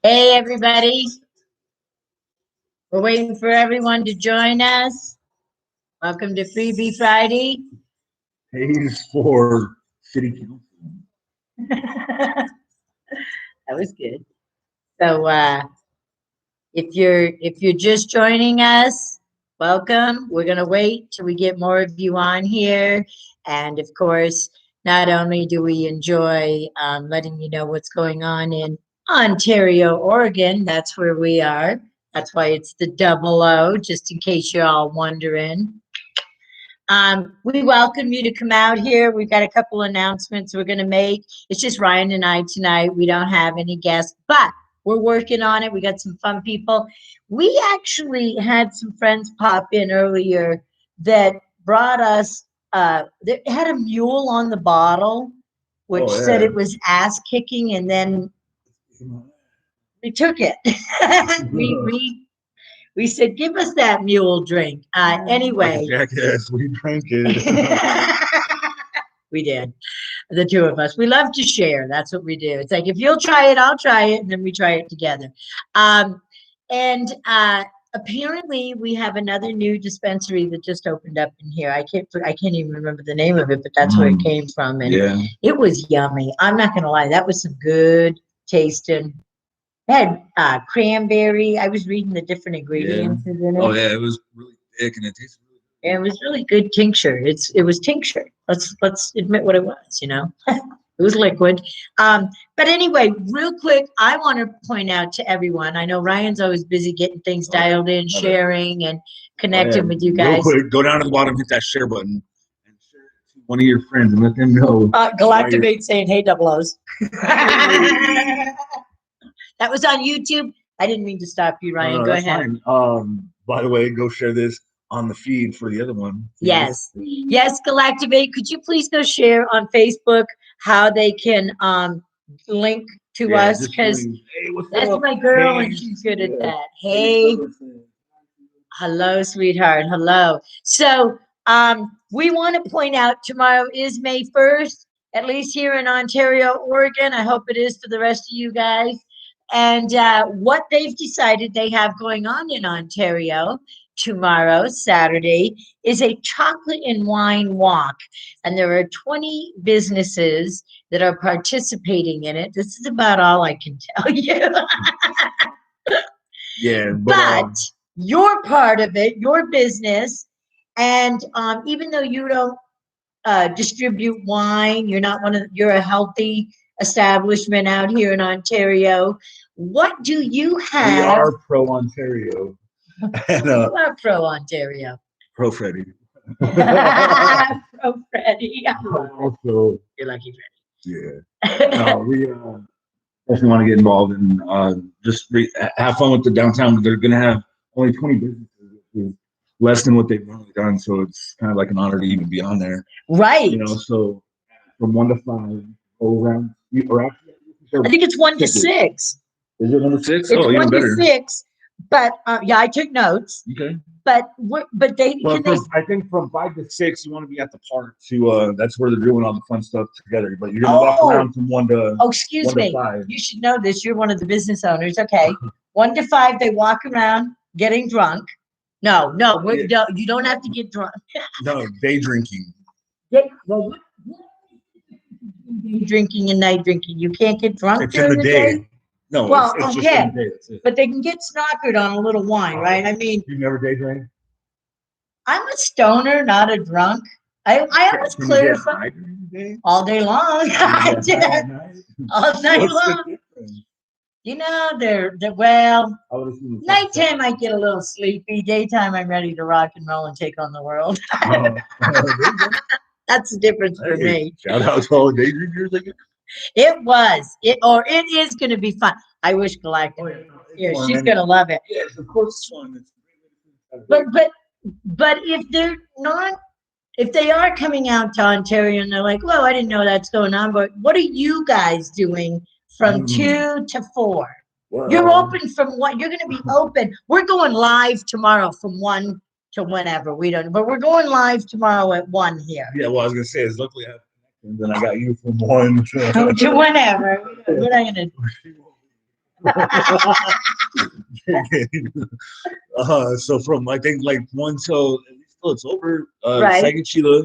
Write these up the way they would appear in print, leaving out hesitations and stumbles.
Hey, everybody. We're waiting for everyone to join us. Welcome to Freebie Friday. Pays for city council. That was good. So if you're just joining us, welcome. We're gonna wait till we get more of you on here. And of course, not only do we enjoy letting you know what's going on in Ontario, Oregon, that's where we are. That's why it's the double O, just in case you're all wondering. We welcome you to come out here. We've got a couple announcements we're going to make. It's just Ryan and I tonight. We don't have any guests, but we're working on it. We got some fun people. We actually had some friends pop in earlier that brought us, that had a mule on the bottle, which said it was ass kicking, and then we took it. We said, give us that mule drink. Anyway. Jackass, we drank it. We did. The two of us. We love to share. That's what we do. It's like, if you'll try it, I'll try it. And then we try it together. And apparently we have another new dispensary that just opened up in here. I can't even remember the name of it, but that's where it came from. And it was yummy. I'm not going to lie. That was some good tasting. It had cranberry. I was reading the different ingredients in it. Oh yeah, it was really thick and it tasted really good. And it was really good tincture. It was tincture. Let's admit what it was, you know. It was liquid. But anyway, real quick, I want to point out to everyone. I know Ryan's always busy getting things dialed in, sharing and connecting with you guys. Real quick, go down to the bottom, hit that share button, and share it to one of your friends and let them know. Galactivate saying, hey, double O's. That was on YouTube. I didn't mean to stop you, Ryan. No, go ahead. Fine. By the way, go share this on the feed for the other one. Yes. Yes, Galactivate. Could you please go share on Facebook how they can link to us? Because that's my girl and she's good at that. Hey. Hello, sweetheart. Hello. So we want to point out tomorrow is May 1st, at least here in Ontario, Oregon. I hope it is for the rest of you guys. And what they've decided they have going on in Ontario tomorrow, Saturday, is a chocolate and wine walk. And there are 20 businesses that are participating in it. This is about all I can tell you. Yeah. But you're part of it, your business. And even though you don't distribute wine, you're a healthy establishment out here in Ontario. What do you have? We are pro Ontario. And, you are pro Ontario. Pro Freddie. Pro Freddie. Also, you're lucky, Freddie. Yeah. We definitely want to get involved and just have fun with the downtown. They're going to have only 20 businesses, which is less than what they've normally done. So it's kind of like an honor to even be on there. Right. You know, so from 1 to 5, go around. I think it's 1 to 6. Is it 1 to 6? It's 1 to 6. But I took notes. Okay. But I think from 5 to 6, you want to be at the park to that's where they're doing all the fun stuff together. But you're gonna walk around from 1 to excuse me. 5. You should know this. You're one of the business owners. Okay. 1 to 5, they walk around getting drunk. No, you don't have to get drunk. No, day drinking. Drinking and night drinking. You can't get drunk it's during the day. No, well, it's okay, just in the day, that's it. But they can get snockered on a little wine, right? I mean, you never day drink? I'm a stoner, not a drunk. I always clarify all day long. I did all night long. You know, they're well. Nighttime I get a little sleepy. Daytime I'm ready to rock and roll and take on the world. That's the difference for me. Shout out to all the day drinkers. It is going to be fun. I wish Galactic here. She's going to love it. Yes, of course it's fun. But if they are coming out to Ontario and they're like, well, I didn't know that's going on, but what are you guys doing from 2 to 4? Well, you're open from what? You're going to be open. We're going live tomorrow from 1 to whenever. But we're going live tomorrow at 1 here. Yeah, well, I was going to say, is luckily I have connections, and I got you from 1 to whenever. We're not going to. So from I think like 1 till at least till it's over. Right. Psychic Sheila.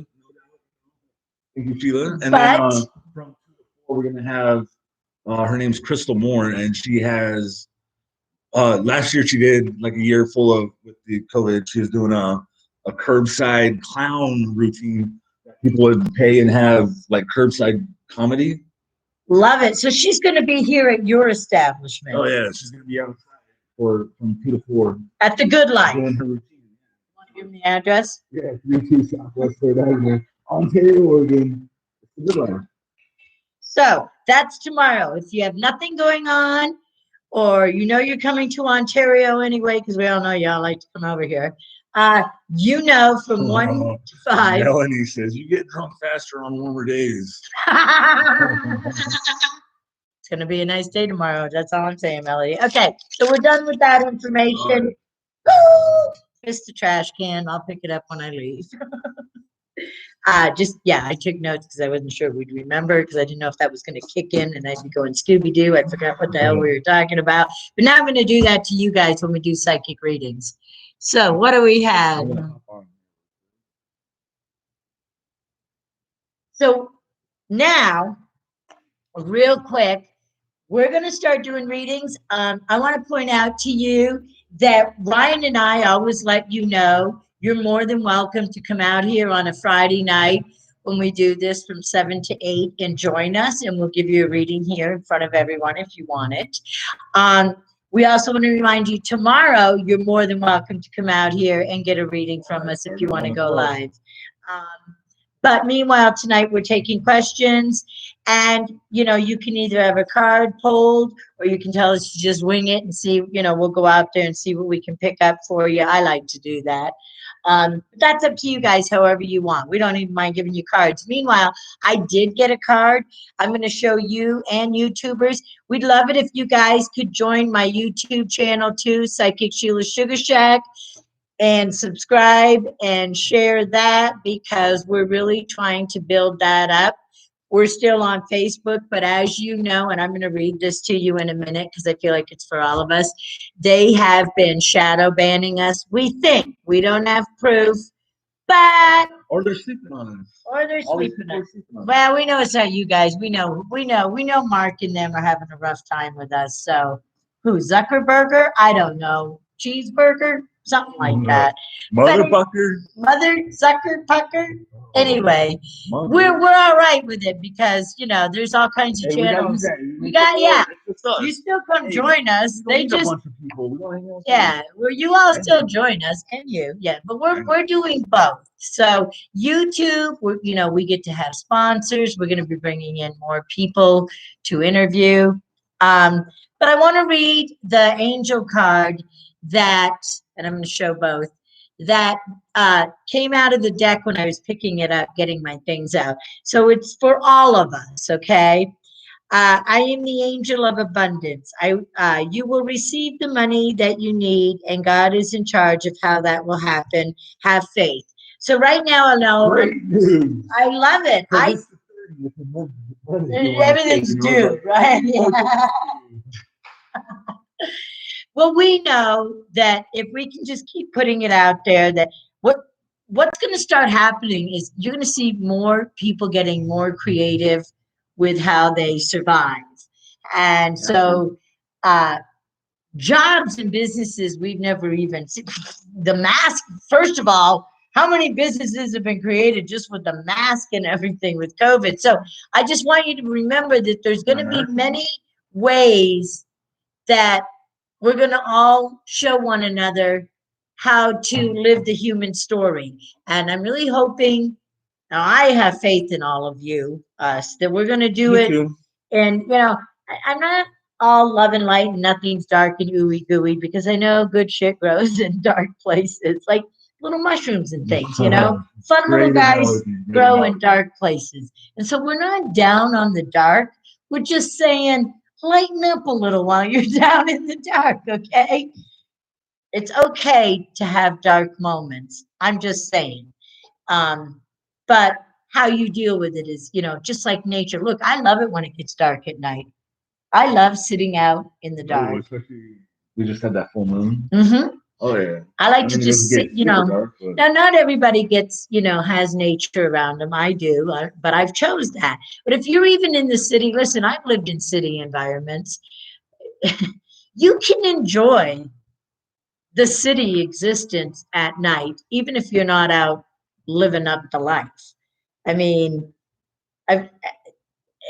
Thank you, Sheila. And then But from 2 to 4, we're gonna have her name's Crystal Moore, and she has last year she did like a year full of with the COVID. She was doing a curbside clown routine that people would pay and have like curbside comedy. love it. So she's going to be here at your establishment. Oh yeah, she's gonna be outside for from 2 to 4 at the Good Life. doing her routine. Want to give me the address? Yeah, 32 Southwest Third Avenue, Ontario, Oregon. It's a good life. So that's tomorrow. If you have nothing going on, or you know you're coming to Ontario anyway, because we all know y'all like to come over here. You know, from 1 to 5. Melanie says you get drunk faster on warmer days. It's going to be a nice day tomorrow. That's all I'm saying, Melody. Okay, so we're done with that information. Just the trash can. I'll pick it up when I leave. I took notes because I wasn't sure we'd remember, because I didn't know if that was going to kick in and I'd be going Scooby-Doo. I forgot what the hell we were talking about. But now I'm going to do that to you guys when we do psychic readings. So what do we have? So now, real quick, we're going to start doing readings. I want to point out to you that Ryan and I always let you know you're more than welcome to come out here on a Friday night when we do this from 7 to 8 and join us, and we'll give you a reading here in front of everyone if you want it. We also want to remind you tomorrow you're more than welcome to come out here and get a reading from us if you want to go live. But meanwhile, tonight we're taking questions, and you can either have a card pulled, or you can tell us to just wing it and see. We'll go out there and see what we can pick up for you. I like to do that. That's up to you guys, however you want. We don't even mind giving you cards. Meanwhile, I did get a card. I'm going to show you and YouTubers. We'd love it if you guys could join my YouTube channel too, Psychic Sheila Sugar Shack, and subscribe and share that, because we're really trying to build that up. We're still on Facebook, but as you know, and I'm going to read this to you in a minute because I feel like it's for all of us, they have been shadow banning us. We think. We don't have proof, but... Or they're sleeping on us. Or they're sleeping on us. Well, we know it's not you guys. We know Mark and them are having a rough time with us. So, who, Zuckerberger? I don't know. Cheeseburger? Something like that. Motherfucker. Mother Zuckerpucker. Anyway, we're all right with it, because there's all kinds of channels. We got you still come join us. They just well, you all still join us, and but we're doing both. So YouTube, we get to have sponsors. We're going to be bringing in more people to interview. But I want to read the angel card that, and I'm going to show both, that came out of the deck when I was picking it up, getting my things out. So it's for all of us, okay? I am the angel of abundance. You will receive the money that you need, and God is in charge of how that will happen. Have faith. So right now, I know. Great news. I love it. Everything's due, right? Yeah. Well, we know that if we can just keep putting it out there, that what's going to start happening is you're going to see more people getting more creative with how they survive. And so jobs and businesses we've never even seen. The mask, first of all, how many businesses have been created just with the mask and everything with COVID? So I just want you to remember that there's going to be many ways that we're going to all show one another how to live the human story. And I'm really hoping, now I have faith in all of you, us, that we're going to do it. Too. And, I'm not all love and light and nothing's dark and ooey gooey, because I know good shit grows in dark places, like little mushrooms and things, Fun little guys grow in dark places. And so we're not down on the dark. We're just saying, lighten up a little while you're down in the dark, okay? It's okay to have dark moments. I'm just saying. But how you deal with it is, just like nature. Look, I love it when it gets dark at night. I love sitting out in the Oh, dark. especially we just had that full moon. Mm-hmm. Oh yeah. I like I to mean, it doesn't just sit, get super dark, but now not everybody gets, has nature around them. I do, but I've chose that. But if you're even in the city, listen, I've lived in city environments. You can enjoy the city existence at night, even if you're not out living up the life. I mean, I've,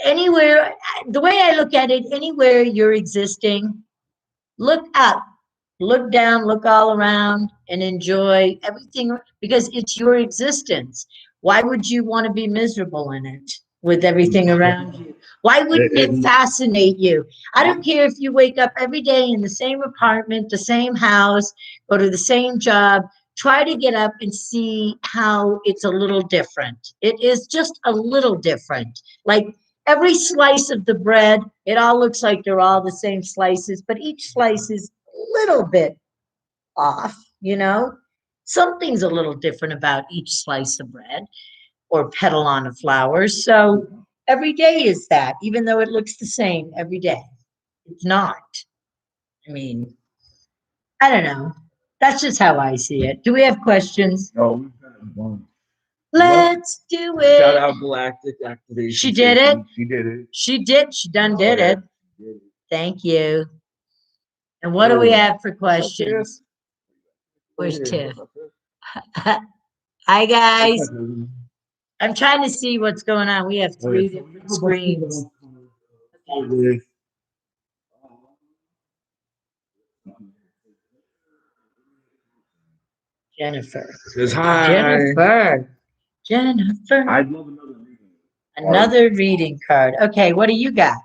anywhere, the way I look at it, anywhere you're existing, look up, look down, look all around, and enjoy everything because it's your existence. Why would you want to be miserable in it with everything around you? Why wouldn't it fascinate you? I don't care if you wake up every day in the same apartment, the same house, go to the same job. Try to get up and see how it's a little different. It is just a little different. Like every slice of the bread, it all looks like they're all the same slices, but each slice is a little bit off, Something's a little different about each slice of bread or petal on a flower. So every day is that, even though it looks the same every day. It's not. I mean, I don't know. That's just how I see it. Do we have questions? no, we've got one. Let's do Shout it. out Galactic Activation. She did it. She did it. She did. She done did yeah. it. Thank you. And what do we have for questions? Where's Tiff? Hi, guys. I'm trying to see what's going on. We have 3 different screens. Jennifer. Says hi. Jennifer. I'd love another reading. Another reading card. Okay, what do you got?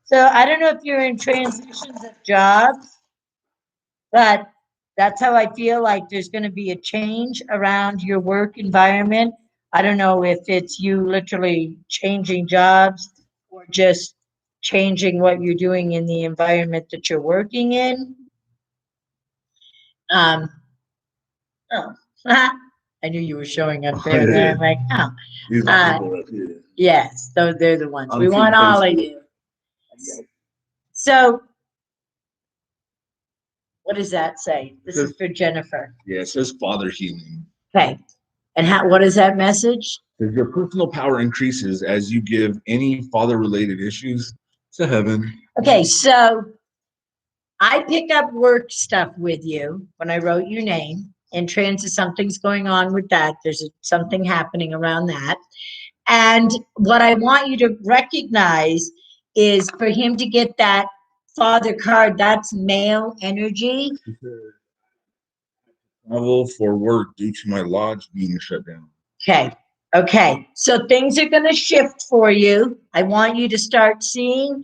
So I don't know if you're in transitions of jobs, but that's how I feel like there's going to be a change around your work environment. I don't know if it's you literally changing jobs or just changing what you're doing in the environment that you're working in. Oh, I knew you were showing up there. And then I'm like, oh. These are people up here. Yes, they're the ones. We On want Team all of Facebook. you. So, what does that say? This is for Jennifer. Yeah, it says father healing. Okay. And what is that message? Your personal power increases as you give any father-related issues to heaven. Okay, so I pick up work stuff with you when I wrote your name. In transit, something's going on with that. There's something happening around that. And what I want you to recognize is for him to get that father card, that's male energy. Travel for work due to my lodge being shut down. Okay. So things are going to shift for you. I want you to start seeing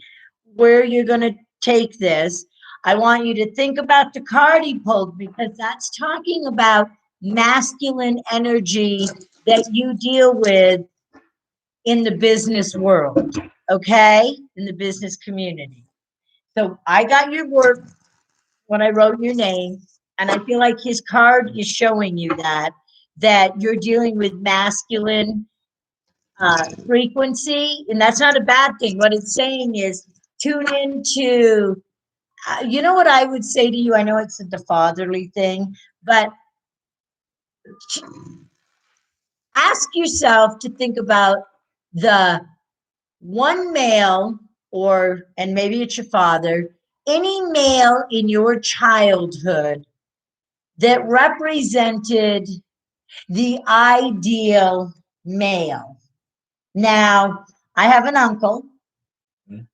where you're going to take this. I want you to think about the card he pulled because that's talking about masculine energy that you deal with in the business world, okay? In the business community. So I got your work when I wrote your name, and I feel like his card is showing you that you're dealing with masculine frequency, and that's not a bad thing. What it's saying is tune into, you know what I would say to you? I know it's the fatherly thing, but ask yourself to think about the one male, and maybe it's your father, any male in your childhood that represented the ideal male. Now, I have an uncle,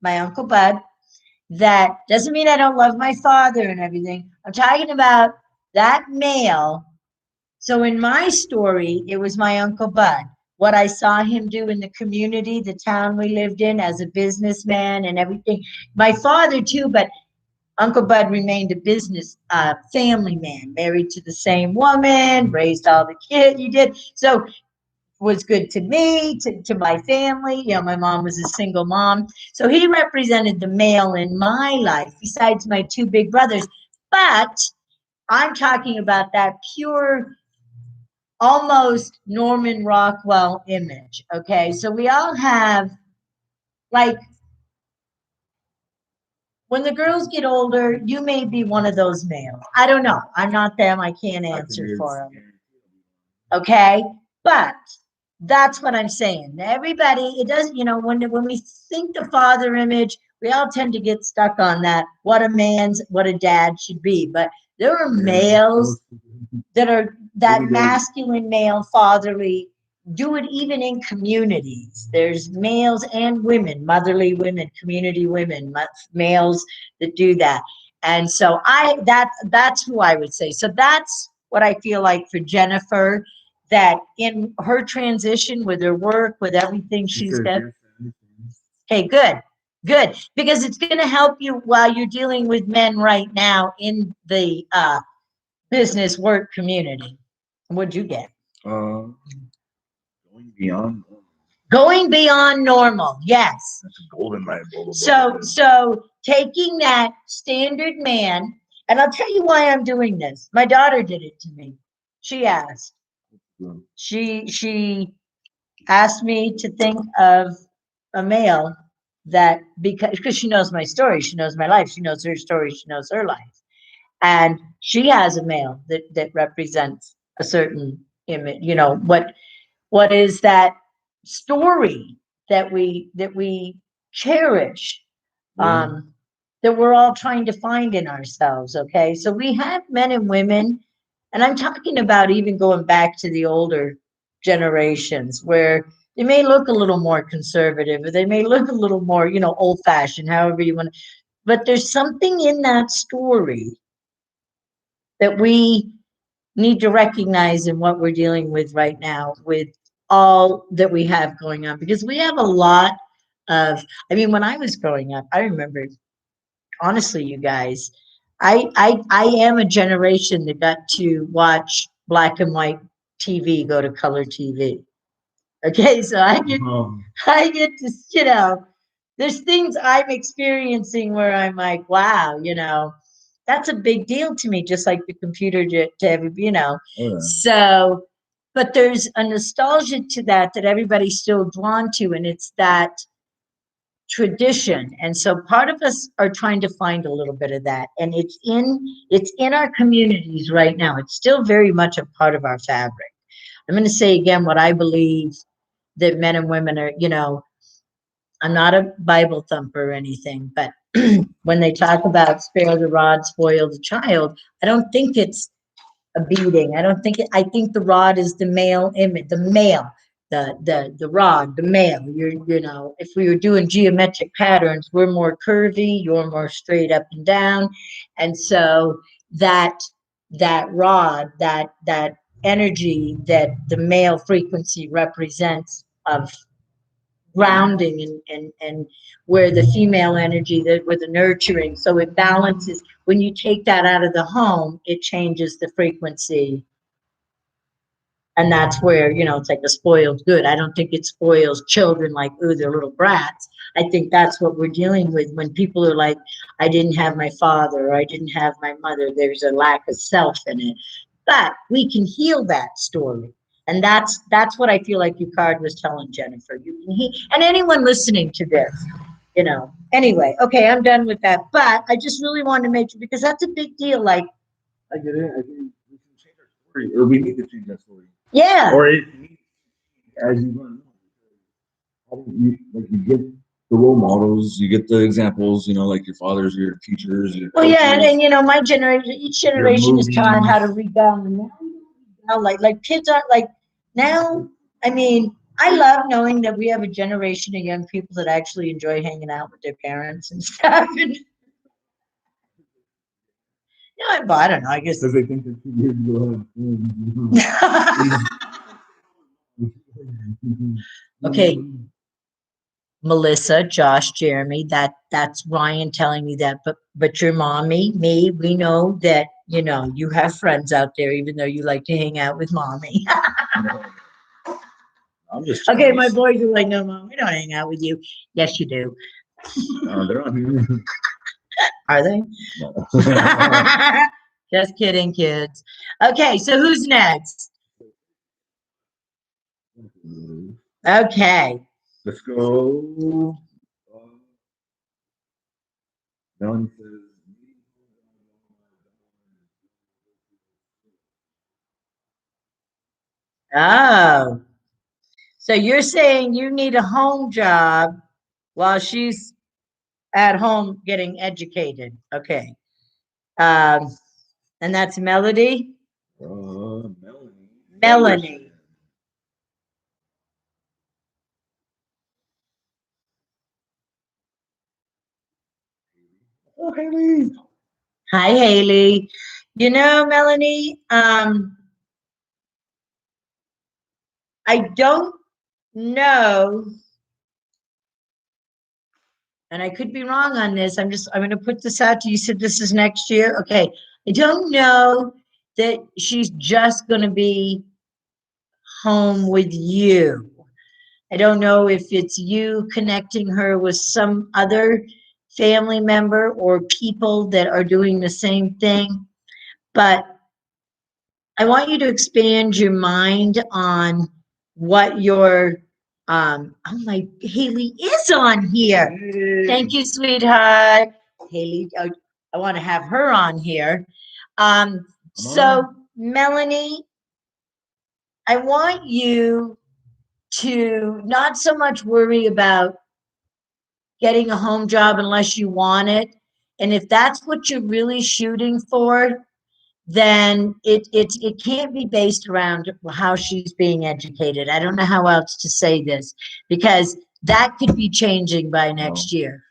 my Uncle Bud, that doesn't mean I don't love my father and everything. I'm talking about that male. So in my story, it was my Uncle Bud. What I saw him do in the community, the town we lived in as a businessman and everything. My father too, but Uncle Bud remained a business family man, married to the same woman, raised all the kids he did. So was good to me, to my family. My mom was a single mom. So he represented the male in my life, besides my 2 big brothers. But I'm talking about that pure almost Norman Rockwell image. Okay, so we all have, like, when the girls get older, you may be one of those males. I don't know. I'm not them. I can't answer for them. Okay, but that's what I'm saying. Everybody, it doesn't, when we think the father image, we all tend to get stuck on that, what a dad should be. But there are males that are that masculine male fatherly, do it even in communities. There's males and women, motherly women, community women, males that do that. And so that's who I would say. So that's what I feel like for Jennifer, that in her transition with her work, with everything she's done. Okay, good. Because it's going to help you while you're dealing with men right now in the business work community. What'd you get? Going beyond. Going beyond normal. Yes. That's a golden light bulb. So taking that standard man, and I'll tell you why I'm doing this. My daughter did it to me. She asked. She asked me to think of a male that, because she knows my story, she knows my life, she knows her story, she knows her life. And she has a male that represents a certain image. What is that story that we cherish, that we're all trying to find in ourselves. Okay, so we have men and women, and I'm talking about even going back to the older generations, where they may look a little more conservative, or they may look a little more, old fashioned, however you want. But there's something in that story that we need to recognize in what we're dealing with right now, with all that we have going on, because we have a lot of, when I was growing up, I remember, honestly, you guys, I am a generation that got to watch black and white TV go to color TV. Okay, so I get to, there's things I'm experiencing where I'm like, wow, that's a big deal to me, just like the computer to every. So, but there's a nostalgia to that everybody's still drawn to, and it's that tradition. And so part of us are trying to find a little bit of that, and it's in our communities right now. It's still very much a part of our fabric. I'm going to say again what I believe, that men and women are, I'm not a Bible thumper or anything, but when they talk about spare the rod, spoil the child, I don't think it's a beating. I think the rod is the male image, the male, the rod, the male. If we were doing geometric patterns, we're more curvy, you're more straight up and down. And so that rod, that energy that the male frequency represents, of grounding, and where the female energy, that with the nurturing, so it balances. When you take that out of the home, it changes the frequency, and that's where, it's like a spoiled good. I don't think it spoils children, like, ooh, they're little brats. I think that's what we're dealing with when people are like, I didn't have my father, or I didn't have my mother. There's a lack of self in it. But we can heal that story. And that's what I feel like your card was telling Jennifer. You can heal, and anyone listening to this, Anyway, okay, I'm done with that. But I just really wanted to make sure, because that's a big deal. Like, I get it. I think we can change our story, or we need to change that story. Yeah. Or it needs, as you learn, you get the role models, you get the examples, like your fathers, your teachers. Well, yeah, and my generation, each generation is taught how to rebel. Now, like kids aren't like now. I love knowing that we have a generation of young people that actually enjoy hanging out with their parents and stuff. And, but I don't know. I guess because they think they're too weird to go ahead. Okay. Melissa, Josh, Jeremy, that's Ryan telling me that, but your mommy, me, we know that, you have friends out there, even though you like to hang out with mommy. I'm just okay. My boys are like, no, Mom, we don't hang out with you. Yes, you do. No, they're not here. Are they? No. Just kidding, kids. Okay, so who's next? Okay. Let's go. Melanie says, Oh, so you're saying you need a home job while she's at home getting educated. Okay. Um, and that's Melody? Melanie. Melanie. Oh, Haley. Hi, Haley. You know, Melanie, I don't know, and I could be wrong on this. I'm going to put this out to you. You said this is next year. Okay. I don't know that she's just going to be home with you. I don't know if it's you connecting her with some other family member or people that are doing the same thing, but I want you to expand your mind on what your oh my Haley is on here. Thank you, sweetheart. Haley, I want to have her on here. So Melanie, I want you to not so much worry about getting a home job unless you want it. And if that's what you're really shooting for, then it can't be based around how she's being educated. I don't know how else to say this because that could be changing by next year.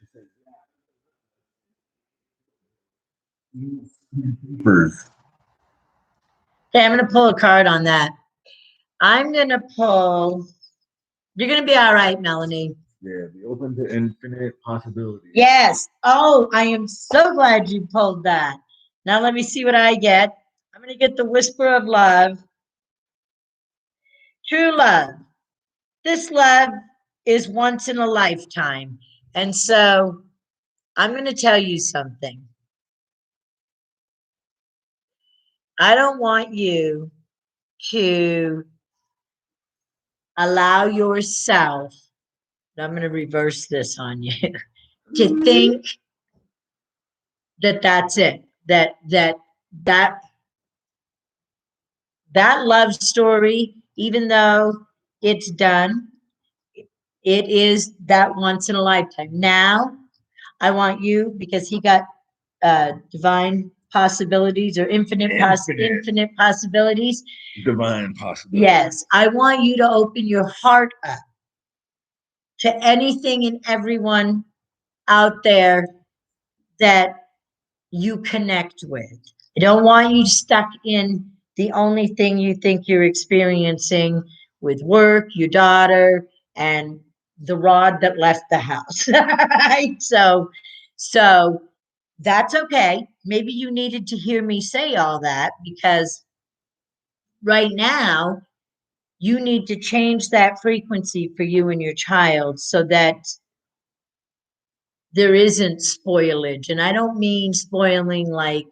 Okay, I'm going to pull a card on that. I'm going to pull. You're going to be all right, Melanie. Yeah, be open to infinite possibilities. Yes. Oh, I am so glad you pulled that. Now let me see what I get. I'm going to get the whisper of love. True love. This love is once in a lifetime. And so I'm going to tell you something. I don't want you to allow yourself, I'm going to reverse this on you, to think that that's it, that love story, even though it's done, it is that once in a lifetime. Now, I want you, because he got divine possibilities or infinite possibilities. Divine possibilities. Yes, I want you to open your heart up to anything and everyone out there that you connect with. I don't want you stuck in the only thing you think you're experiencing with work, your daughter, and the rod that left the house. Right? So that's okay. Maybe you needed to hear me say all that because right now you need to change that frequency for you and your child so that there isn't spoilage. And I don't mean spoiling like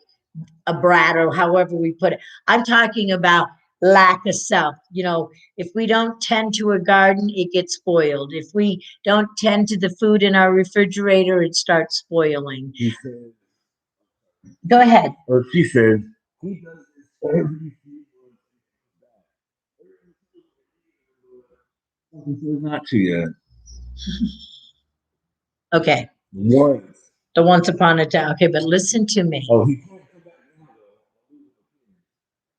a brat or however we put it. I'm talking about lack of self. You know, if we don't tend to a garden, it gets spoiled. If we don't tend to the food in our refrigerator, it starts spoiling. He said, go ahead. Or she said, he does this every not to yet. Okay. Once. The once upon a time. Okay, but listen to me. Oh, he can't come back now,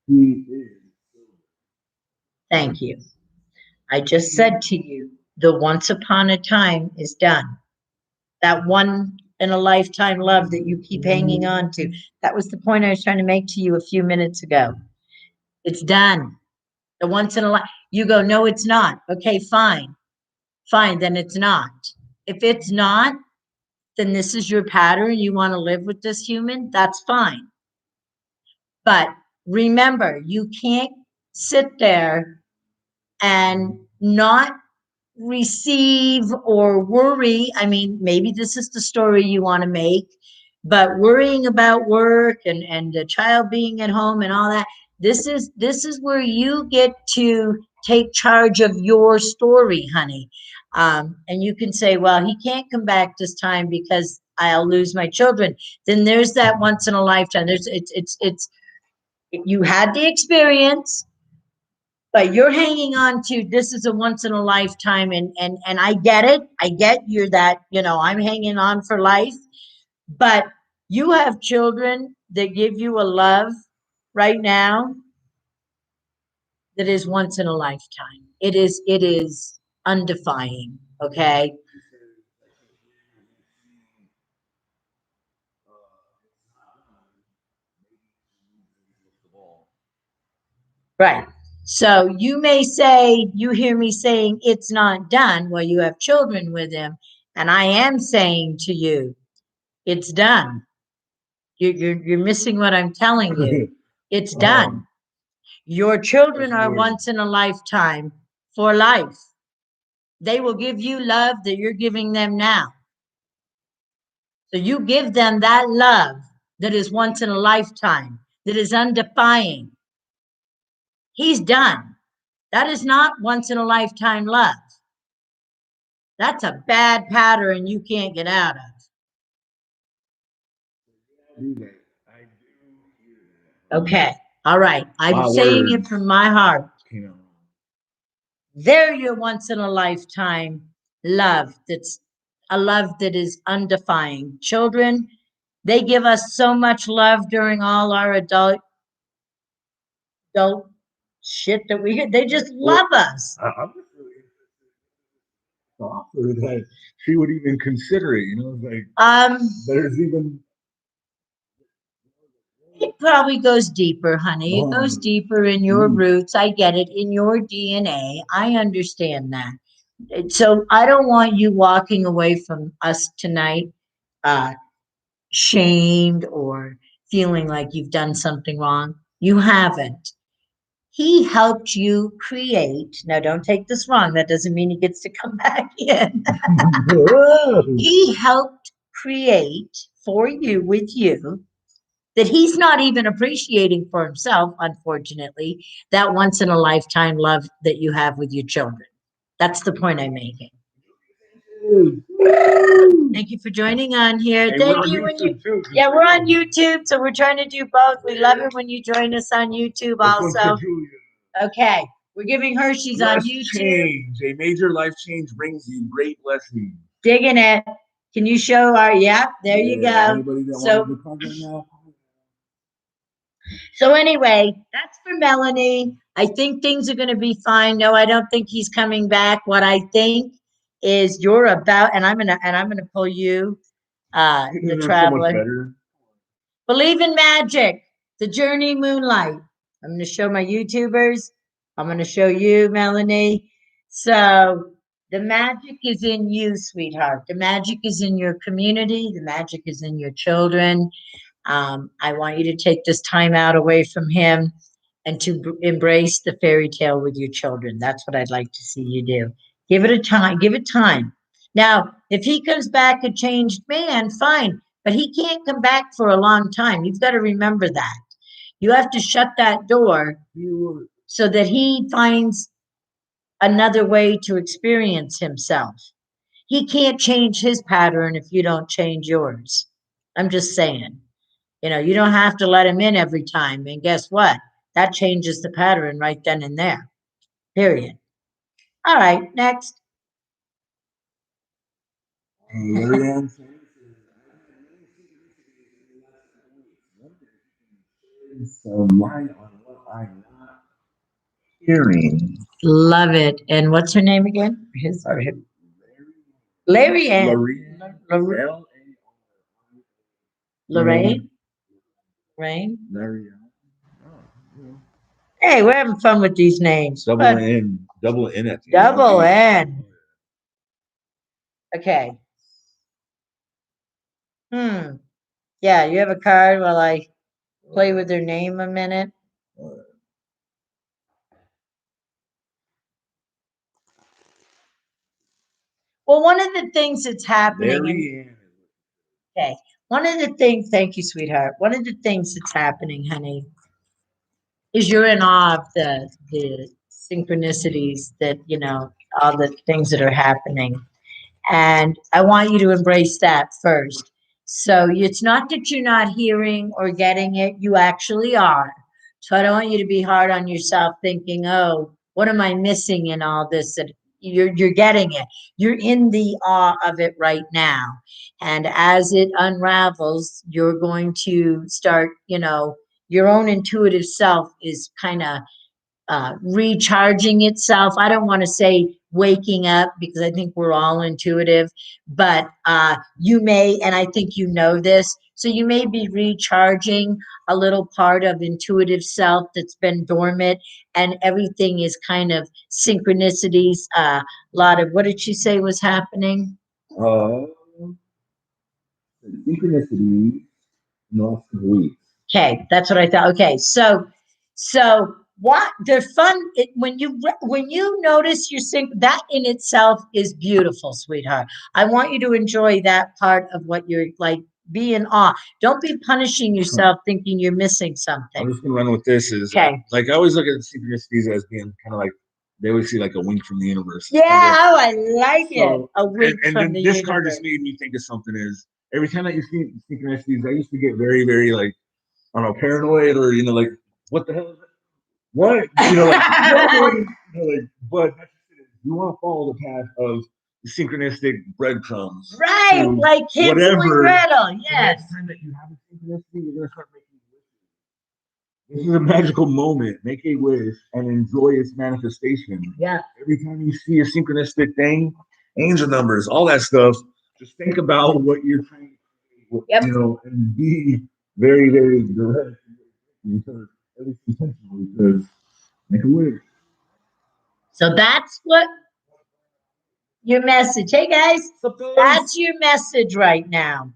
though. He is. Thank you. I just said to you, the once upon a time is done. That one in a lifetime love that you keep hanging on to. That was the point I was trying to make to you a few minutes ago. It's done. The once in a life. You go, no, it's not. Okay, fine. Fine, then it's not. If it's not, then this is your pattern. You want to live with this human, that's fine. But remember, you can't sit there and not receive or worry. I mean, maybe this is the story you want to make, but worrying about work and the child being at home and all that, this is where you get to take charge of your story, honey. And you can say, well, he can't come back this time because I'll lose my children. Then there's that once in a lifetime. It's you had the experience, but you're hanging on to this is a once in a lifetime, and I get it. I get you're that, I'm hanging on for life, but you have children that give you a love right now that is once in a lifetime. It is undefying, okay? Right. So you may say, you hear me saying it's not done. Well, you have children with him, and I am saying to you, it's done. You're missing what I'm telling you. It's done. Your children are once in a lifetime for life. They will give you love that you're giving them now. So you give them that love that is once in a lifetime, that is undefying. He's done. That is not once in a lifetime love. That's a bad pattern you can't get out of. Okay. All right. I'm saying it from my heart. They're your once in a lifetime love. That's a love that is undefying. Children, they give us so much love during all our adult shit that we get. They just love us. I'm just really offer that she would even consider it, like there's even it probably goes deeper, honey. It goes deeper in your roots. I get it, in your DNA. I understand that. So I don't want you walking away from us tonight uh shamed or feeling like you've done something wrong. You haven't. He helped you create. Now, don't take this wrong. That doesn't mean he gets to come back in. He helped create for you, with you, that he's not even appreciating for himself, unfortunately, that once in a lifetime love that you have with your children. That's the point I'm making. Thank you for joining on here. Hey, thank you. Yeah, we're on YouTube, so we're trying to do both. We love it when you join us on YouTube also. Okay, we're giving Hershey's on YouTube. Change. A major life change brings you great blessings. Digging it. Can you show our, there you go. So anyway, that's for Melanie. I think things are going to be fine. No, I don't think he's coming back. What I think is you're about, and I'm gonna pull you, the traveler. So believe in magic, the journey moonlight. I'm going to show my YouTubers. I'm going to show you, Melanie. So the magic is in you, sweetheart. The magic is in your community. The magic is in your children. I want you to take this time out away from him and to embrace the fairy tale with your children. That's what I'd like to see you do. Give it a time. Give it time. Now, if he comes back a changed man, fine, but he can't come back for a long time. You've got to remember that. You have to shut that door so that he finds another way to experience himself. He can't change his pattern if you don't change yours. I'm just saying. You don't have to let him in every time. And guess what? That changes the pattern right then and there. Period. All right, next. Some light on what I'm not hearing. Love it. And what's her name again? His or him? Larry Ann. Lorraine. Lorraine. Hey, we're having fun with these names. Double N at the end. Double N. Okay. Yeah, you have a card while I play with their name a minute. Well, one of the things that's happening. Okay. One of the things, thank you, sweetheart. One of the things that's happening, honey, is you're in awe of the synchronicities that, all the things that are happening. And I want you to embrace that first. So it's not that you're not hearing or getting it, you actually are. So I don't want you to be hard on yourself thinking, oh, what am I missing in all this? That you're getting it. You're in the awe of it right now. And as it unravels, you're going to start, your own intuitive self is kind of recharging itself. I don't want to say waking up because I think we're all intuitive, but you may, and I think you know this, so you may be recharging a little part of intuitive self that's been dormant, and everything is kind of synchronicities. A lot of what did she say was happening? Uh, synchronicity, North Week. Okay, that's what I thought. Okay, so what the fun when you notice your sync, that in itself is beautiful, sweetheart. I want you to enjoy that part of what you're like. Be in awe. Don't be punishing yourself thinking you're missing something. I'm just gonna run with this. Is okay. Like I always look at synchronicities as being kind of like they always see like a wink from the universe. Yeah, oh, I like it. A wink and from then the this universe. card just made me think of something. Is every time that you see synchronicities, I used to get very, very like I don't know, paranoid or like what the hell is that? What but that's just it. You want to follow the path of the synchronistic breadcrumbs, right? Like Hansel and Gretel. Yes. The next time that you have a synchronicity, you're gonna start making wishes. This is a magical moment. Make a wish and enjoy its manifestation. Yeah. Every time you see a synchronistic thing, angel numbers, all that stuff, just think about what you're trying to, yep. And be very, very direct. Because at least intentionally, because make a wish. So that's what your message. Hey guys, that's your message right now.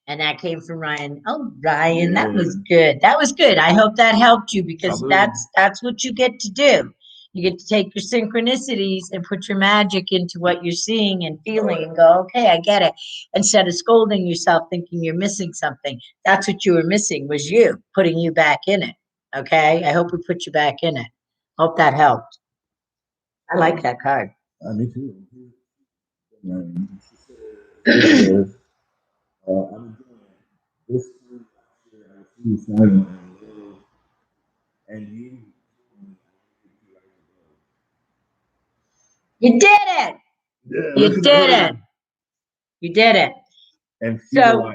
And that came from Ryan. Oh, Ryan, that was good. That was good. I hope that helped you because that's what you get to do. You get to take your synchronicities and put your magic into what you're seeing and feeling and go, okay, I get it. Instead of scolding yourself thinking you're missing something. That's what you were missing was you, putting you back in it. Okay? I hope we put you back in it. Hope that helped. I like that card. Me too. I'm this I see silent and you. You did it. Yeah, you did it. You did it. And so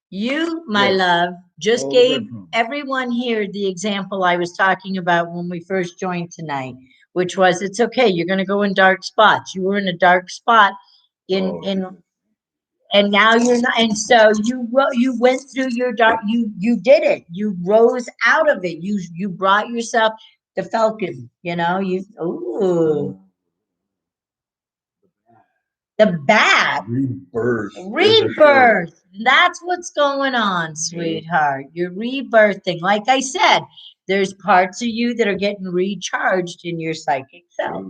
you, my love, just gave everyone here the example I was talking about when we first joined tonight, which was it's okay. You're going to go in dark spots. You were in a dark spot and now you're not. And so you went through your dark. You did it. You rose out of it. You brought yourself the Falcon. The bat. Rebirth. That's what's going on, sweetheart. You're rebirthing. Like I said, there's parts of you that are getting recharged in your psychic self.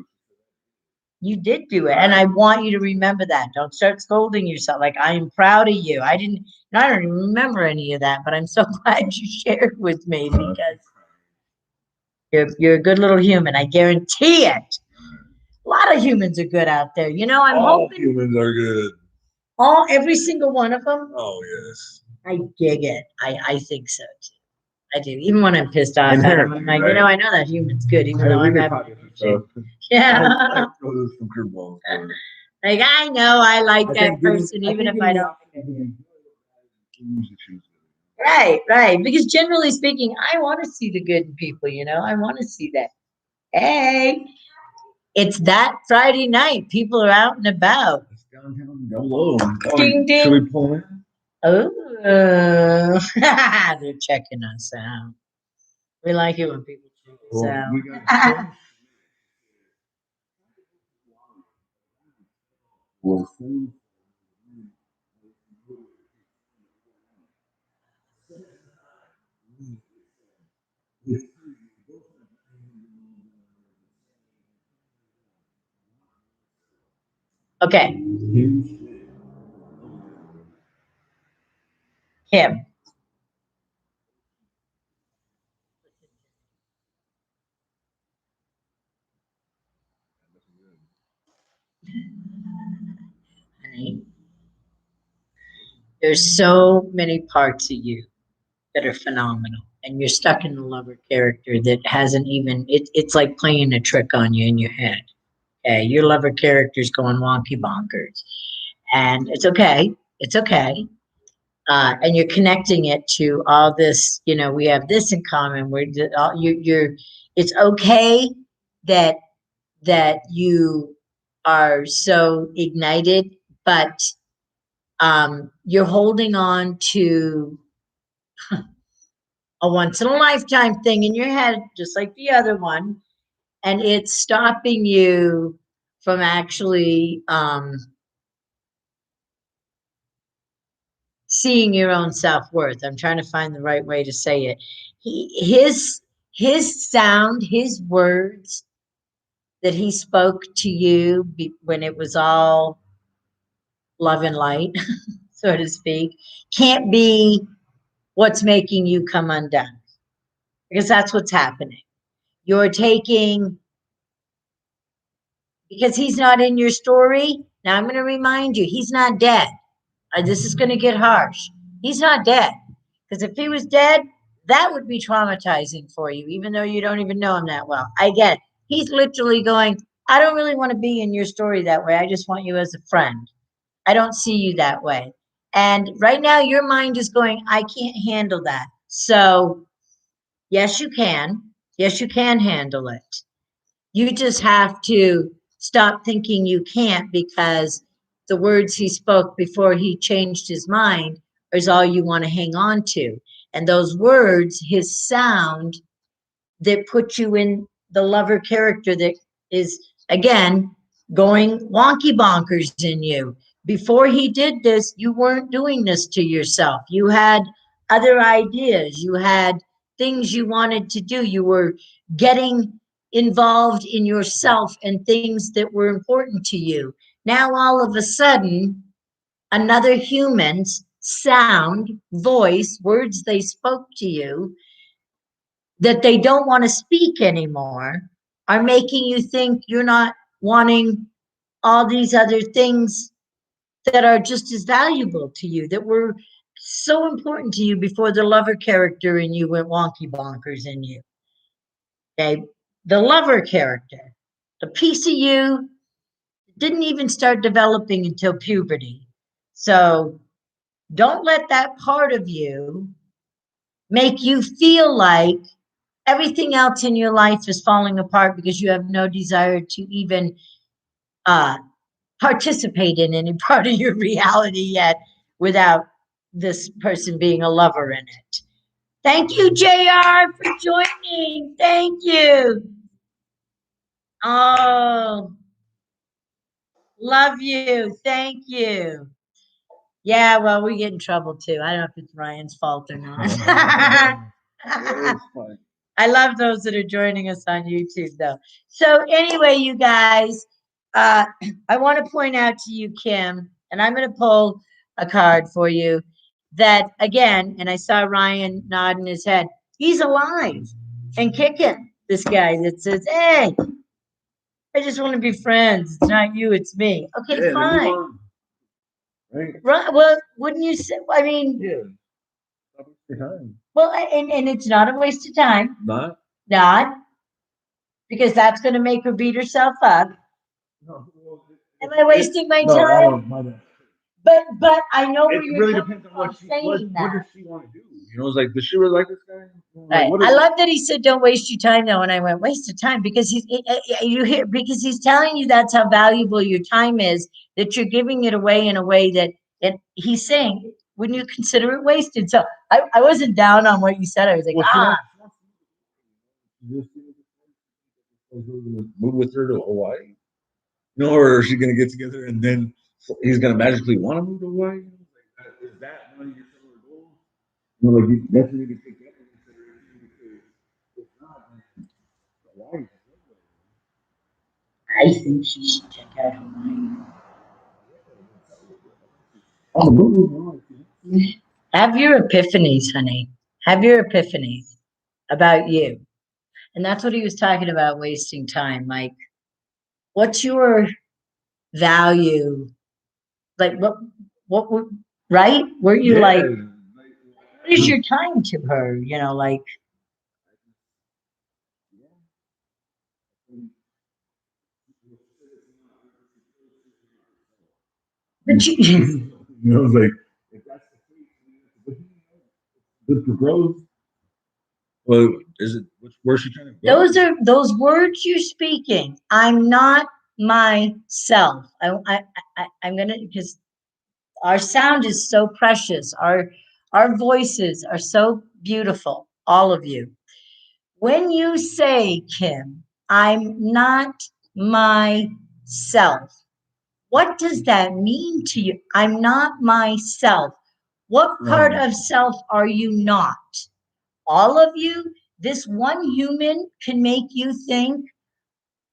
You did do it. And I want you to remember that. Don't start scolding yourself. Like, I am proud of you. I don't even remember any of that, but I'm so glad you shared with me because you're a good little human. I guarantee it. A lot of humans are good out there. I'm hoping humans are good. Every single one of them. Oh yes. I dig it. I think so too. I do. Even when I'm pissed off at them, I'm like, I know that human's good, even though I'm having yeah. Like I know I like that person, even if I don't. Right. Because generally speaking, I want to see the good in people. I want to see that. Hey. It's that Friday night. People are out and about. It's downtown. Hello. Ding, ding. Should we pull in? Oh, they're checking us out. We like it when people check us out. Okay. Kim. Honey, there's so many parts of you that are phenomenal. And you're stuck in the lover character that hasn't even, it's like playing a trick on you in your head. Okay. Your lover character's going wonky bonkers. And it's okay. It's okay. And you're connecting it to all this, you know, we have this in common. It's okay that you are so ignited, but you're holding on to a once in a lifetime thing in your head, just like the other one, and it's stopping you from actually seeing your own self-worth. I'm trying to find the right way to say it. His sound, his words that he spoke to you when it was all love and light, so to speak, can't be what's making you come undone, because that's what's happening. You're taking, because he's not in your story. Now I'm going to remind you, he's not dead. This is going to get harsh. He's not dead. Because if he was dead, that would be traumatizing for you, even though you don't even know him that well. I get it. He's literally going, I don't really want to be in your story that way. I just want you as a friend. I don't see you that way. And right now, your mind is going, I can't handle that. So, yes, you can. Yes, you can handle it. You just have to stop thinking you can't, because the words he spoke before he changed his mind is all you want to hang on to. And those words, his sound, that put you in the lover character that is, again, going wonky bonkers in you. Before he did this, you weren't doing this to yourself. You had other ideas. You had things you wanted to do. You were getting involved in yourself and things that were important to you. Now, all of a sudden, another human's sound, voice, words they spoke to you that they don't want to speak anymore are making you think you're not wanting all these other things that are just as valuable to you, that were so important to you before the lover character in you went wonky bonkers in you. Okay. The lover character, the piece of you didn't even start developing until puberty. So don't let that part of you make you feel like everything else in your life is falling apart because you have no desire to even uh, participate in any part of your reality yet without this person being a lover in it. Thank you, JR, for joining. Thank you. Oh, love you. Thank you. Yeah, well, we get in trouble too. I don't know if it's Ryan's fault or not. I love those that are joining us on YouTube, though. So anyway, you guys, I want to point out to you, Kim, and I'm going to pull a card for you that, again, and I saw Ryan nodding his head, he's alive and kicking, this guy that says, hey, I just want to be friends. It's not you, it's me. Okay, yeah, fine. Right. Well, wouldn't you say, I mean, yeah. Well, and it's not a waste of time. Not. Because that's going to make her beat herself up. No, well, am I wasting my time? But I know where you're really depends on what does she want to do? You know, it's like, does she really like this guy? Right. I love that he said, "Don't waste your time." Though, and I went, "Waste of time," because because he's telling you that's how valuable your time is. That you're giving it away in a way that he's saying, "Wouldn't you consider it wasted?" So I wasn't down on what you said. I was like, move with her to Hawaii, you know, or is she going to get together and then he's going to magically want to move to Hawaii? Is that one of your similar goals? You know, like you definitely need to take that into consideration, because if not, Hawaii. I think she should check out Hawaii. Have your epiphanies, honey. Have your epiphanies about you. And that's what he was talking about, wasting time. Like, what's your value. Like what, right? Were you like, what is your time to her? You know, like, but you, I was like, if that's the case, good for growth. Well, is it? Where's she trying to go? those are those words you're speaking. I'm not myself. I'm gonna, because our sound is so precious. Our voices are so beautiful. All of you. When you say, Kim, I'm not myself, what does that mean to you? I'm not myself. What part of self are you not? All of you, this one human can make you think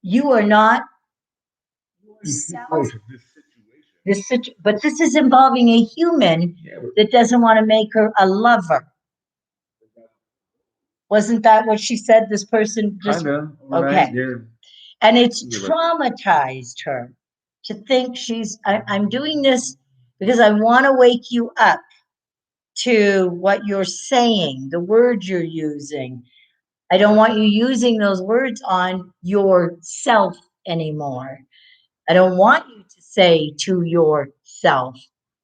you are not yourself. But this is involving a human that doesn't want to make her a lover. Wasn't that what she said? This person just okay. Yeah. And it's traumatized her to think I'm doing this because I want to wake you up to what you're saying, the words you're using. I don't want you using those words on yourself anymore. I don't want you to say to yourself,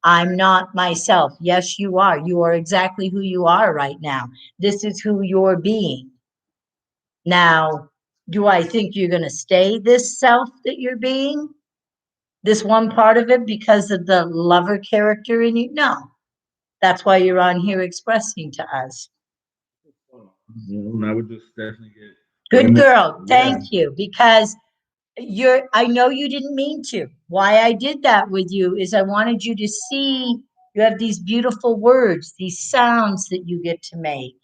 I'm not myself. Yes, you are. You are exactly who you are right now. This is who you're being. Now, do I think you're going to stay this self that you're being? This one part of it because of the lover character in you? No. That's why you're on here expressing to us. I would just definitely get good girl. Thank you. Because I know you didn't mean to. Why I did that with you is I wanted you to see you have these beautiful words, these sounds that you get to make.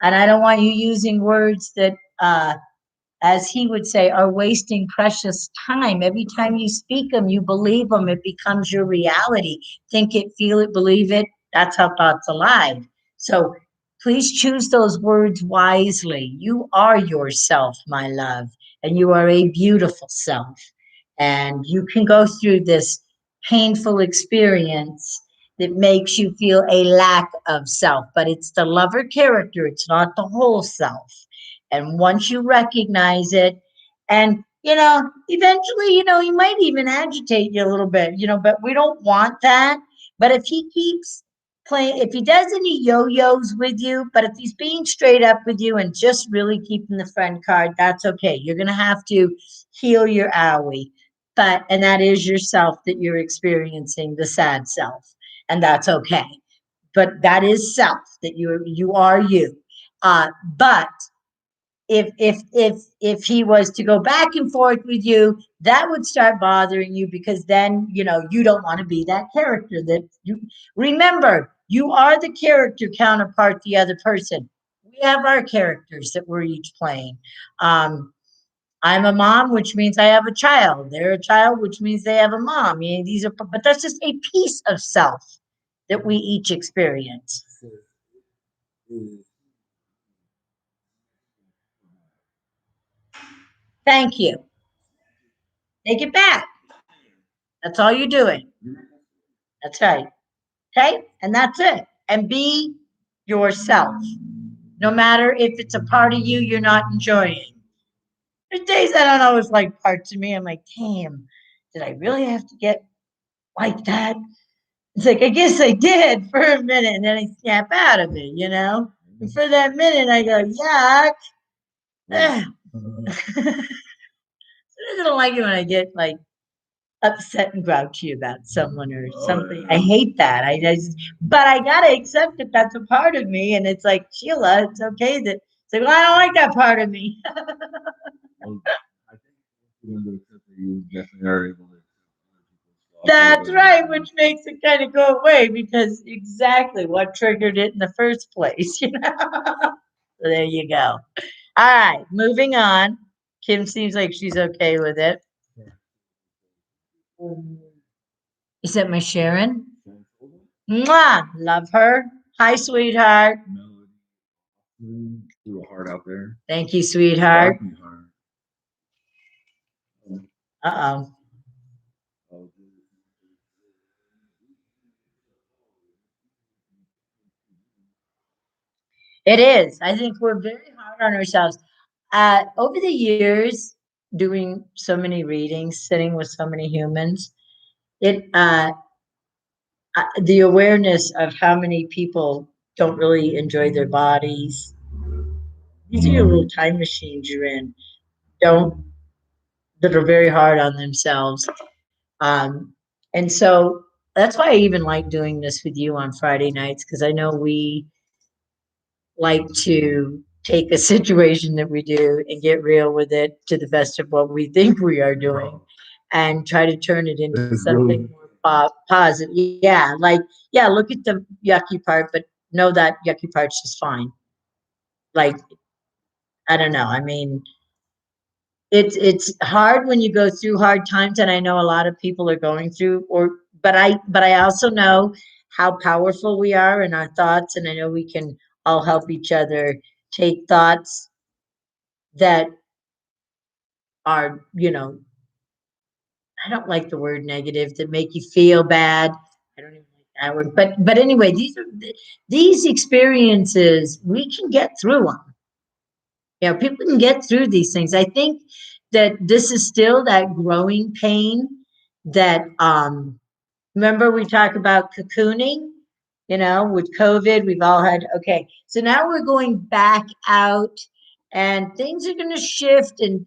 And I don't want you using words that as he would say, are wasting precious time. Every time you speak them, you believe them. It becomes your reality. Think it, feel it, believe it. That's how thought's alive. So please choose those words wisely. You are yourself, my love, and you are a beautiful self. And you can go through this painful experience that makes you feel a lack of self, but it's the lover character, it's not the whole self. And once you recognize it, and eventually, he might even agitate you a little bit, but we don't want that. But if he keeps playing, if he does any yo-yos with you, but if he's being straight up with you and just really keeping the friend card, that's okay. You're gonna have to heal your owie. And that is yourself that you're experiencing, the sad self. And that's okay. But that is self, that you are you. But if he was to go back and forth with you, that would start bothering you, because then you don't want to be that character. That you remember, you are the character counterpart, the other person. We have our characters that we're each playing. I'm a mom, which means I have a child. They're a child, which means they have a mom. But that's just a piece of self that we each experience. Thank you. Take it back. That's all you're doing. That's right. Okay? And that's it. And be yourself. No matter if it's a part of you you're not enjoying. There's days I don't always like parts of me. I'm like, damn, did I really have to get like that? It's like, I guess I did for a minute, and then I snap out of it. And for that minute, I go, yuck. I don't like it when I get like upset and grouchy about someone or something. I hate that. But I gotta accept that that's a part of me, and it's like, Sheila, it's okay that it's like, well, I don't like that part of me. I think you definitely are able to. That's right, which makes it kind of go away, because exactly what triggered it in the first place. So there you go. All right, moving on. Kim seems like she's okay with it. Is that my Sharon? Mwah! Love her. Hi, sweetheart. Threw a heart out there. Thank you, sweetheart. Uh-oh. It is. I think we're very hard on ourselves. Over the years, doing so many readings, sitting with so many humans, it the awareness of how many people don't really enjoy their bodies. These are your little time machines you're in. Don't that are very hard on themselves. And so that's why I even like doing this with you on Friday nights, because I know we like to take a situation that we do and get real with it to the best of what we think we are doing and try to turn it into something more positive. Yeah, like, yeah, look at the yucky part, but know that yucky part's just fine. Like, I don't know. I mean, it's hard when you go through hard times, and I know a lot of people are going through, or but I also know how powerful we are in our thoughts, and I know we can all help each other take thoughts that are, I don't like the word negative, that make you feel bad. I don't even like that word. But anyway, these experiences, we can get through them. People can get through these things. I think that this is still that growing pain that remember we talk about cocooning, with COVID, we've all had, okay. So now we're going back out and things are going to shift, and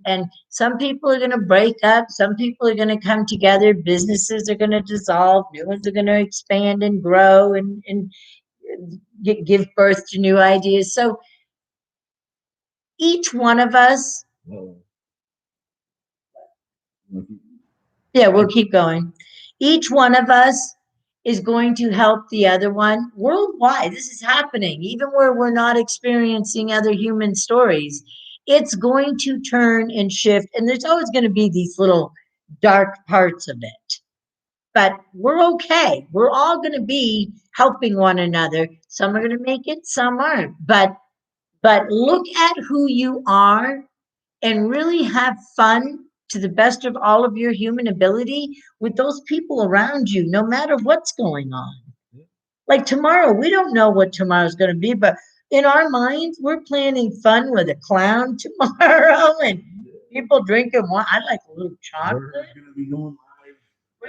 some people are going to break up, some people are going to come together, businesses are going to dissolve, new ones are going to expand and grow and give birth to new ideas. So each one of us, yeah, we'll keep going. Each one of us is going to help the other one worldwide. This is happening, even where we're not experiencing other human stories. It's going to turn and shift, and there's always going to be these little dark parts of it. But we're okay. We're all going to be helping one another. Some are going to make it, some aren't. But look at who you are and really have fun to the best of all of your human ability with those people around you, no matter what's going on. Like tomorrow, we don't know what tomorrow's going to be, but in our minds, we're planning fun with a clown tomorrow and people drinking wine. I like a little chocolate. We're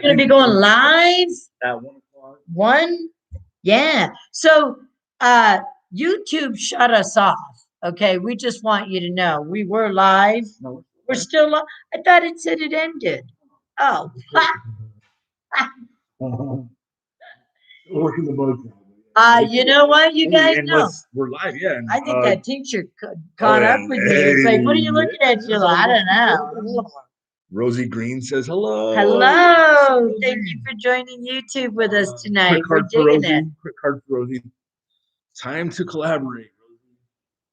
going to be going live at 1 o'clock. One, yeah. So, YouTube shut us off. Okay, we just want you to know we were live. No. We're still live. I thought it said it ended. Oh, Working the boat. you know what? You guys know. We're live, yeah. And, I think that teacher caught up with me. It's like, what are you looking at, Sheila? I don't know. Rosie Green says hello. Hello. Thank you for joining YouTube with us tonight. We're digging it. Quick card for Rosie. Time to collaborate, Rosie.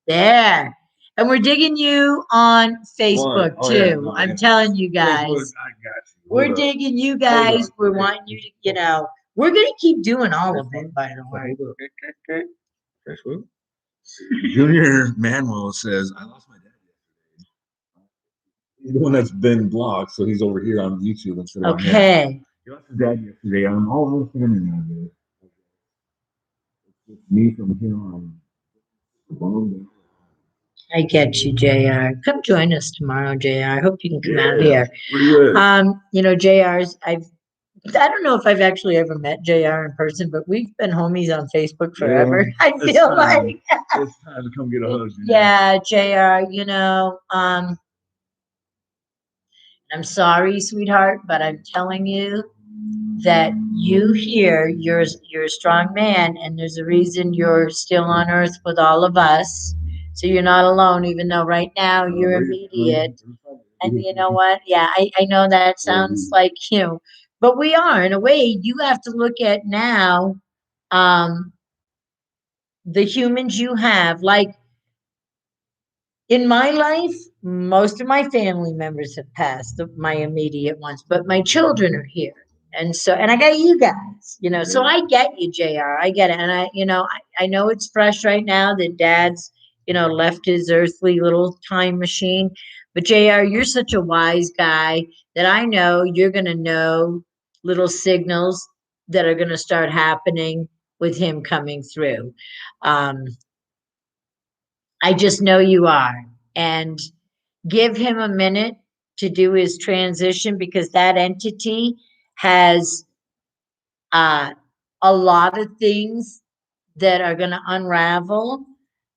There. And we're digging you on Facebook too. No, I'm telling you guys. Facebook, I got you. We're digging you guys. We're wanting you to, we're going to keep doing all of it, by the way. Junior Manuel says, I lost my dad yesterday. He's the one that's been blocked, so he's over here on YouTube instead of okay. On here. He lost his dad yesterday. I'm all over the internet. It's me from here on. I get you, JR. Come join us tomorrow, JR. I hope you can come out here. JR's, I don't know if I've actually ever met JR in person, but we've been homies on Facebook forever. Yeah, I feel like it's time to come get a hug. Yeah, JR, I'm sorry, sweetheart, but I'm telling you that you're a strong man, and there's a reason you're still on earth with all of us. So you're not alone, even though right now you're immediate. And you know what? Yeah, I know that sounds like, but we are, in a way. You have to look at now the humans you have. Like in my life, most of my family members have passed, my immediate ones, but my children are here. And I got you guys, so I get you, JR. I get it. And I know it's fresh right now that dad's, left his earthly little time machine. But JR, you're such a wise guy that I know you're going to know little signals that are going to start happening with him coming through. I just know you are. And give him a minute to do his transition because that entity has uh, a lot of things that are going to unravel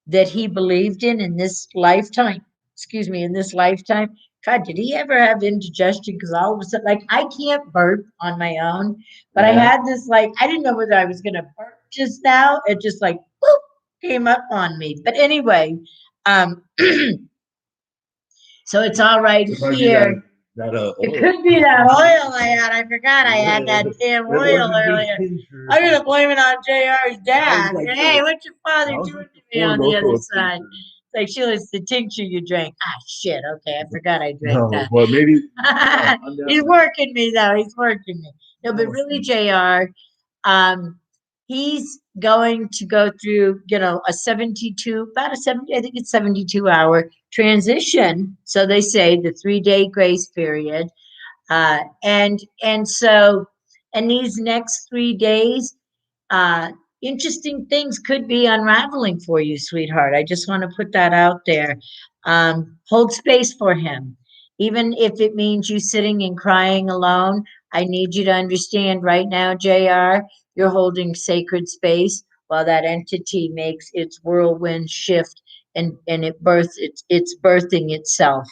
that he believed in this lifetime. Excuse me, in this lifetime. God, did he ever have indigestion? Because all of a sudden, like, I can't burp on my own, but I had this, like, I didn't know whether I was going to burp just now. It just like, boop, came up on me. But anyway, um, so it's all right here. It could be that oil I had. I forgot I had that damn oil earlier. I'm gonna blame it on JR's dad. Like, hey, what's your father doing to me on the other side? It's like, Sheila, it's the tincture you drank. Ah, shit. Okay, I forgot I drank that. Well, maybe he's working me though. He's working me. No, but really, JR, he's going to go through, a 72, about a 70, I think it's 72-hour transition. So they say the 3-day grace period. And these next 3 days, uh, interesting things could be unraveling for you, sweetheart. I just want to put that out there. Hold space for him. Even if it means you sitting and crying alone, I need you to understand right now, JR, you're holding sacred space while that entity makes its whirlwind shift and it's birthing itself.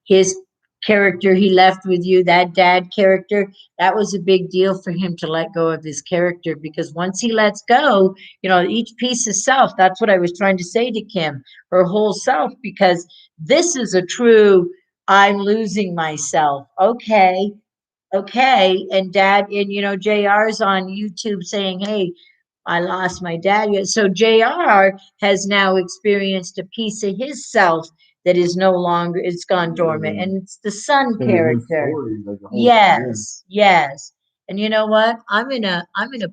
His character he left with you, that dad character, that was a big deal for him to let go of his character, because once he lets go, each piece of self, that's what I was trying to say to Kim, her whole self, because this is a true, I'm losing myself. Okay. And dad, and JR's on YouTube saying, hey, I lost my dad. So JR has now experienced a piece of his self that is no longer, it's gone dormant. And it's the son character. Yes. And you know what? I'm gonna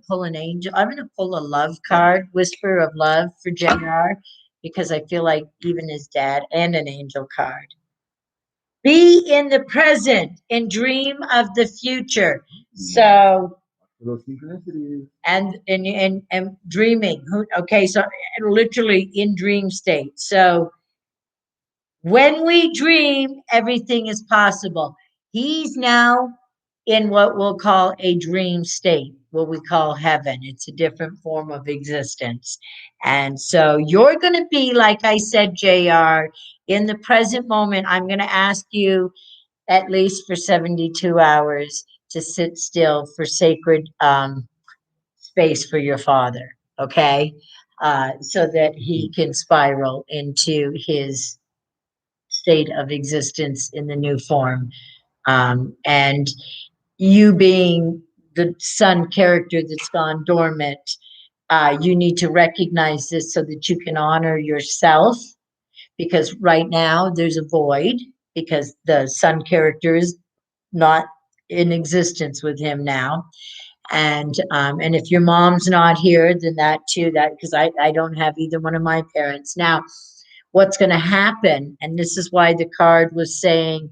pull an angel. I'm gonna pull a love card, whisper of love for JR, because I feel like even his dad, and an angel card. Be in the present and dream of the future. So and dreaming. Okay, so literally in dream state. So when we dream, everything is possible. He's now in what we'll call a dream state, what we call heaven. It's a different form of existence. And so you're going to be, like I said, JR, in the present moment. I'm going to ask you at least for 72 hours to sit still for sacred space for your father, okay? So that he can spiral into his state of existence in the new form. And you being the son character that's gone dormant, you need to recognize this so that you can honor yourself, because right now there's a void because the son character is not in existence with him now. And if your mom's not here, then that too, that because I don't have either one of my parents. Now, what's going to happen, and this is why the card was saying,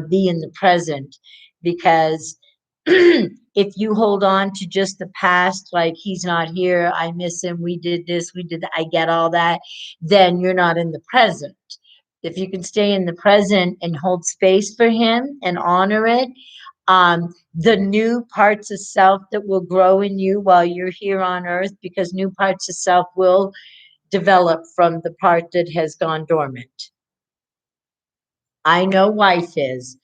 be in the present, because if you hold on to just the past, like he's not here, I miss him, we did this, we did that, I get all that, then you're not in the present. If you can stay in the present and hold space for him and honor it, the new parts of self that will grow in you while you're here on earth, because new parts of self will develop from the part that has gone dormant. I know wife is.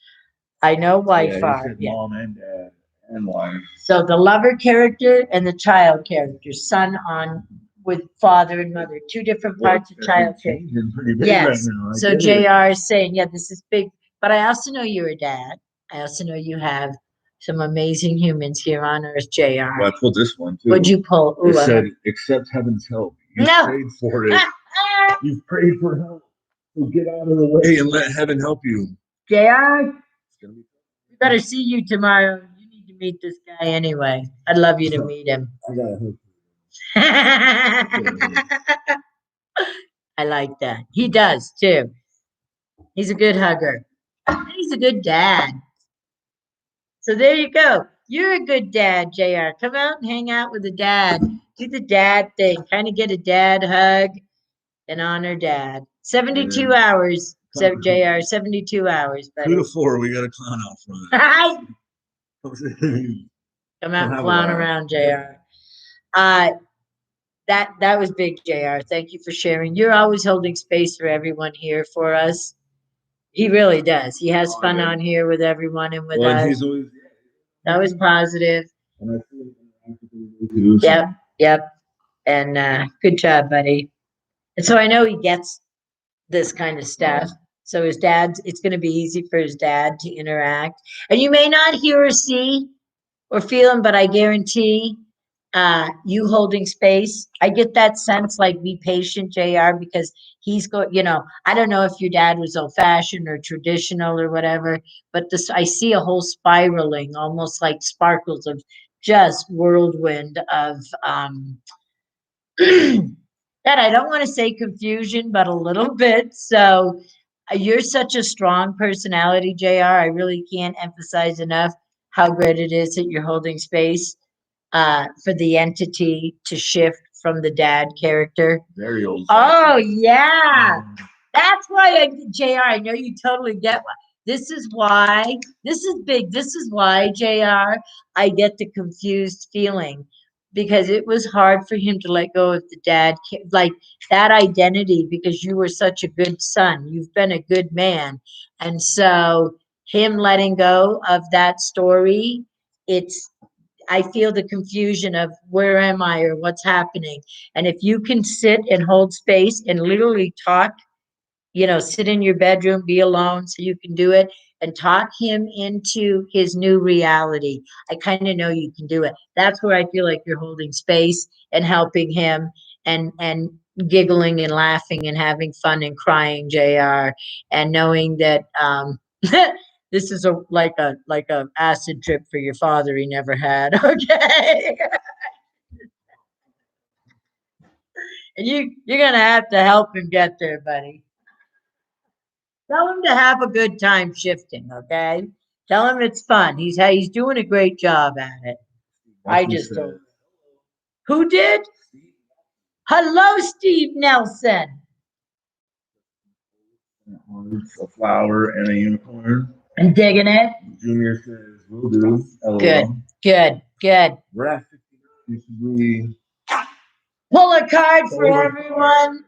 I know wife are. Mom and dad and wife. So the lover character and the child character, son on with father and mother, two different parts of child character. Yes. So JR is saying, yeah, this is big. But I also know you're a dad. I also know you have some amazing humans here on earth, JR. Well, I pulled this one too. What'd you pull? It said, accept heaven's help. You prayed for it. You've prayed for help. So get out of the way and let heaven help you. JR, we better see you tomorrow. You need to meet this guy anyway. I'd love you to meet him. I gotta hope. I like that. He does too. He's a good hugger. He's a good dad. So there you go. You're a good dad, JR. Come out and hang out with the dad. Do the dad thing. Kind of get a dad hug. and honor Dad. 72 hours, so JR, 72 hours. 2 to 4, we got a clown out front. Come out and clown around, JR. That was big, JR. Thank you for sharing. You're always holding space for everyone here for us. He really does. He has fun on here with everyone and with us. He's always, that was positive. And I feel Yep. And good job, buddy. And so I know he gets this kind of stuff. So his dad's, it's going to be easy for his dad to interact. And you may not hear or see or feel him, but I guarantee you holding space. I get that sense, like, be patient, JR, because he's going, I don't know if your dad was old fashioned or traditional or whatever, but I see a whole spiraling, almost like sparkles of just whirlwind of, that I don't want to say confusion, but a little bit. So you're such a strong personality, JR. I really can't emphasize enough how great it is that you're holding space for the entity to shift from the dad character. Very old. Oh, yeah. That's why, JR, I know you totally get why. This is big. This is why, JR, I get the confused feeling, because it was hard for him to let go of the dad, like that identity, because you were such a good son. You've been a good man. And so him letting go of that story, I feel the confusion of where am I or what's happening. And if you can sit and hold space and literally talk, sit in your bedroom, be alone so you can do it and talk him into his new reality. I kind of know you can do it. That's where I feel like you're holding space and helping him and giggling and laughing and having fun and crying, JR, and knowing that this is like a acid trip for your father he never had. Okay. And you're gonna have to help him get there, buddy. Tell him to have a good time shifting, okay? Tell him it's fun. He's doing a great job at it. I just don't. Who did? Hello, Steve Nelson. A flower and a unicorn. I'm digging it. Junior says, "Will do." Good. We're at 50. You should be. Pull a card for everyone.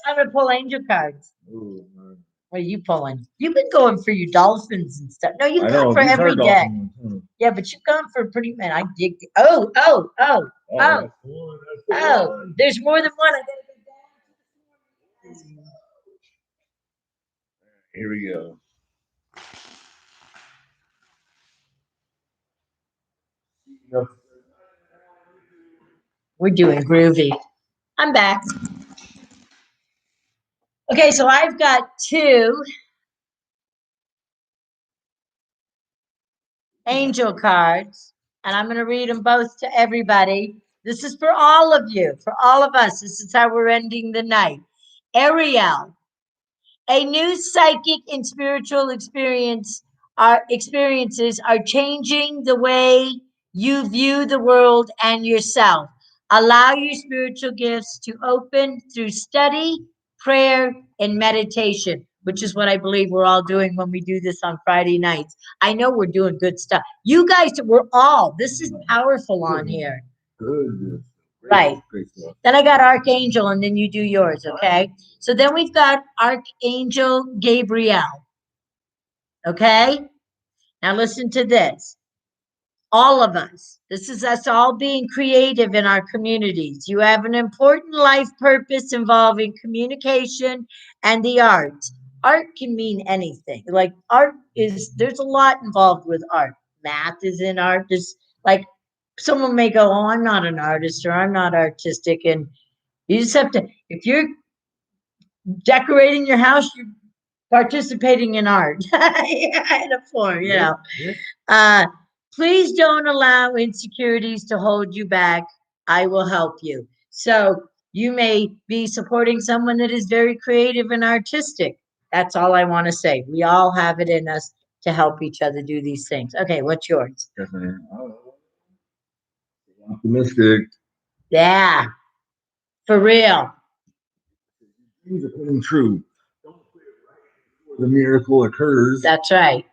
I'm gonna pull angel cards. Oh, man. What are you pulling? You've been going for your dolphins and stuff. No, you've gone for every day. Yeah, but you've gone for pretty man. I dig it. Oh. There's more than one. I gotta go down. Here we go. We're doing groovy. I'm back. Okay, so I've got two angel cards, and I'm going to read them both to everybody. This is for all of you, for all of us. This is how we're ending the night. Ariel, a new psychic and spiritual experiences are changing the way you view the world and yourself. Allow your spiritual gifts to open through study, prayer, and meditation, which is what I believe we're all doing when we do this on Friday nights. I know we're doing good stuff. You guys, this is powerful on here. Good. Right. Then I got Archangel, and then you do yours, okay? So then we've got Archangel Gabrielle. Okay? Now listen to this. All of us, this is us all being creative in our communities. You have an important life purpose involving communication and the arts. Art can mean anything. Like there's a lot involved with art. Math is in art. There's like someone may go, oh, I'm not an artist or I'm not artistic. And you just have to, if you're decorating your house, you're participating in art in a form, please don't allow insecurities to hold you back. I will help you. So you may be supporting someone that is very creative and artistic. That's all I want to say. We all have it in us to help each other do these things. Okay, what's yours? Optimistic. Yeah, for real. dreams are coming true. Don't quit right before the miracle occurs. That's right.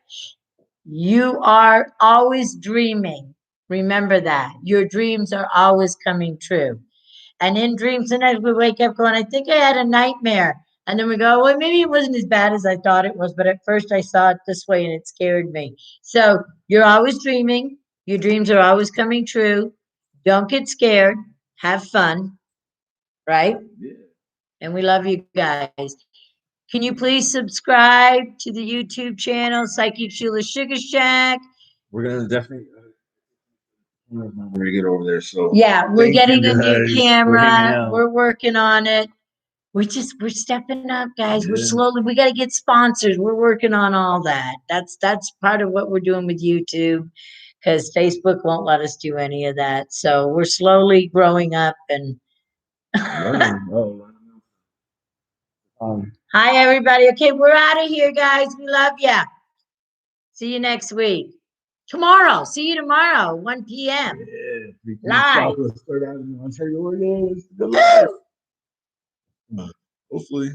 You are always dreaming. Remember that. Your dreams are always coming true. And in dreams, sometimes we wake up going, I think I had a nightmare. And then we go, well, maybe it wasn't as bad as I thought it was, but at first I saw it this way and it scared me. So you're always dreaming. Your dreams are always coming true. Don't get scared. Have fun, right? Yeah. And we love you guys. Can you please subscribe to the YouTube channel, Psychic Sheila Sugar Shack? We're gonna definitely very good over there. So Yeah, we're thank getting you a new guys for hanging camera. out. We're working on it. We're stepping up, guys. We're Yeah. slowly. We got to get sponsors. We're working on all that. That's part of what we're doing with YouTube, because Facebook won't let us do any of that. So we're slowly growing up. And hi, everybody. Okay, we're out of here, guys. We love ya. See you next week. Tomorrow. See you tomorrow, 1 p.m. Yeah, Live. Good luck. Hopefully.